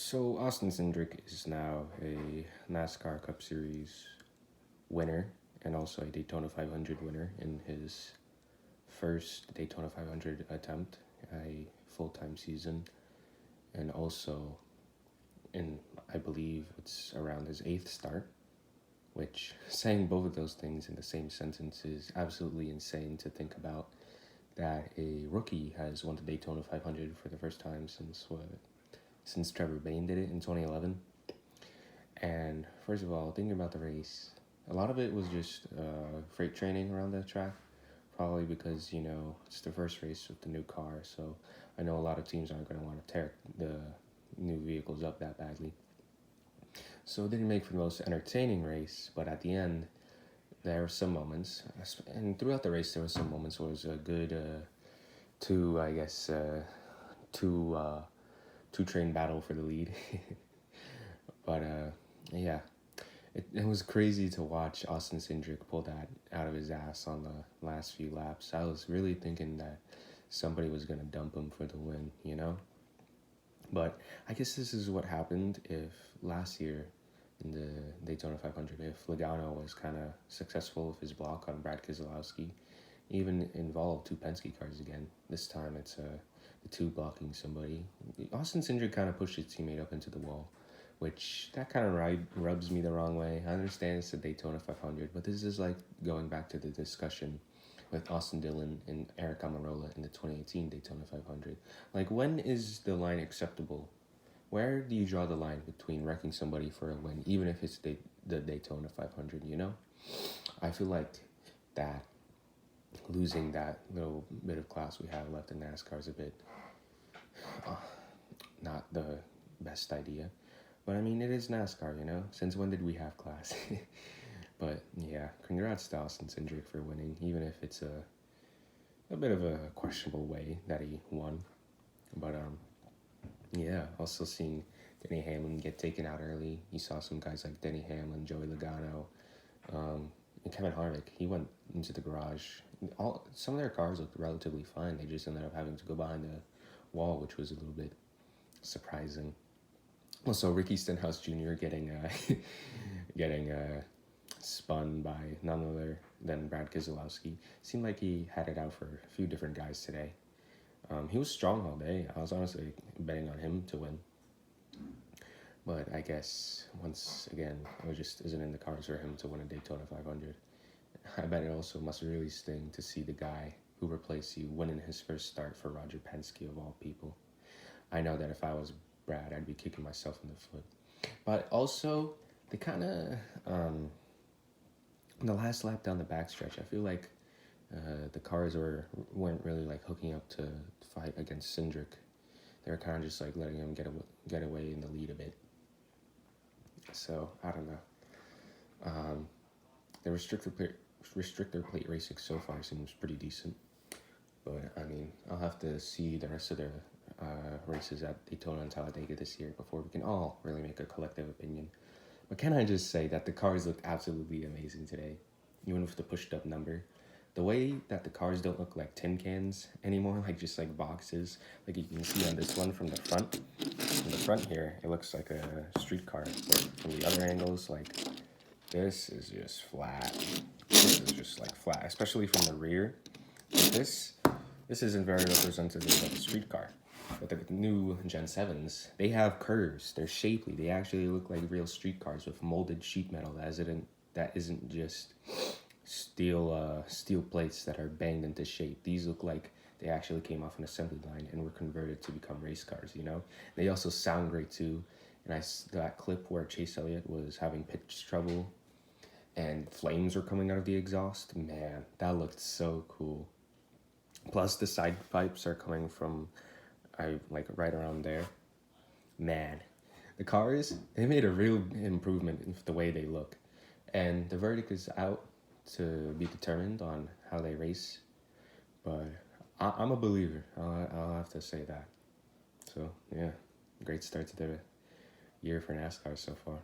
So Austin Cindric is now a NASCAR Cup Series winner and also a Daytona 500 winner in his first Daytona 500 attempt, a full-time season, and also in, I believe it's around his 8th start, which saying both of those things in the same sentence is absolutely insane to think about, that a rookie has won the Daytona 500 for the first time since Trevor Bayne did it in 2011. And first of all, thinking about the race, a lot of it was just freight training around the track, probably because, it's the first race with the new car, so I know a lot of teams aren't going to want to tear the new vehicles up that badly. So it didn't make for the most entertaining race, but at the end, there were some moments, and throughout the race, there were some moments where it was a good two-train battle for the lead. But yeah, it was crazy to watch Austin Cindric pull that out of his ass on the last few laps. I was really thinking that somebody was going to dump him for the win, But I guess this is what happened if last year in the Daytona 500, if Logano was kind of successful with his block on Brad Keselowski, even involved two Penske cars again. This time it's the two blocking somebody. Austin Cindric kind of pushed his teammate up into the wall, which that kind of rubs me the wrong way. I understand it's the Daytona 500, but this is like going back to the discussion with Austin Dillon and Eric Almirola in the 2018 Daytona 500. Like, when is the line acceptable? Where do you draw the line between wrecking somebody for a win, even if it's the Daytona 500, I feel like that losing that little bit of class we have left in NASCAR is a bit not the best idea. But I mean, it is NASCAR, Since when did we have class? But yeah, congrats to Austin Cindric for winning, even if it's a bit of a questionable way that he won. But yeah, also seeing Denny Hamlin get taken out early. You saw some guys like Denny Hamlin, Joey Logano, and Kevin Harvick. He went into the garage. Some of their cars looked relatively fine. They just ended up having to go behind the wall, which was a little bit surprising. Also, Ricky Stenhouse Jr. getting spun by none other than Brad Keselowski. Seemed like he had it out for a few different guys today. He was strong all day. I was honestly betting on him to win. But I guess, once again, it just isn't in the cards for him to win a Daytona 500. I bet it also must really sting to see the guy who replaced you winning his first start for Roger Penske, of all people. I know that if I was Brad, I'd be kicking myself in the foot. But also, they kind of, the last lap down the backstretch, I feel like the cars weren't really like hooking up to fight against Cindric. They were kind of just like letting him get away in the lead a bit. So I don't know. The restrictor plate racing so far seems pretty decent, but I mean, I'll have to see the rest of the races at Daytona and Talladega this year before we can all really make a collective opinion. But can I just say that the cars look absolutely amazing today, even with the pushed up number. The way that the cars don't look like tin cans anymore, like just like boxes, like you can see on this one from the front. From the front here, it looks like a street car, but from the other angles, like this is just flat. This is just like flat, especially from the rear. Like this isn't very representative of a street car. But the new Gen 7s, they have curves. They're shapely. They actually look like real street cars with molded sheet metal that isn't just steel plates that are banged into shape. These look like they actually came off an assembly line and were converted to become race cars, They also sound great too. And that clip where Chase Elliott was having pitch trouble and flames were coming out of the exhaust, man, that looked so cool. Plus the side pipes are coming from right around there. Man, the cars, they made a real improvement in the way they look. And the verdict is out to be determined on how they race. But I'm a believer. I'll have to say that. So, yeah, great start to the year for NASCAR so far.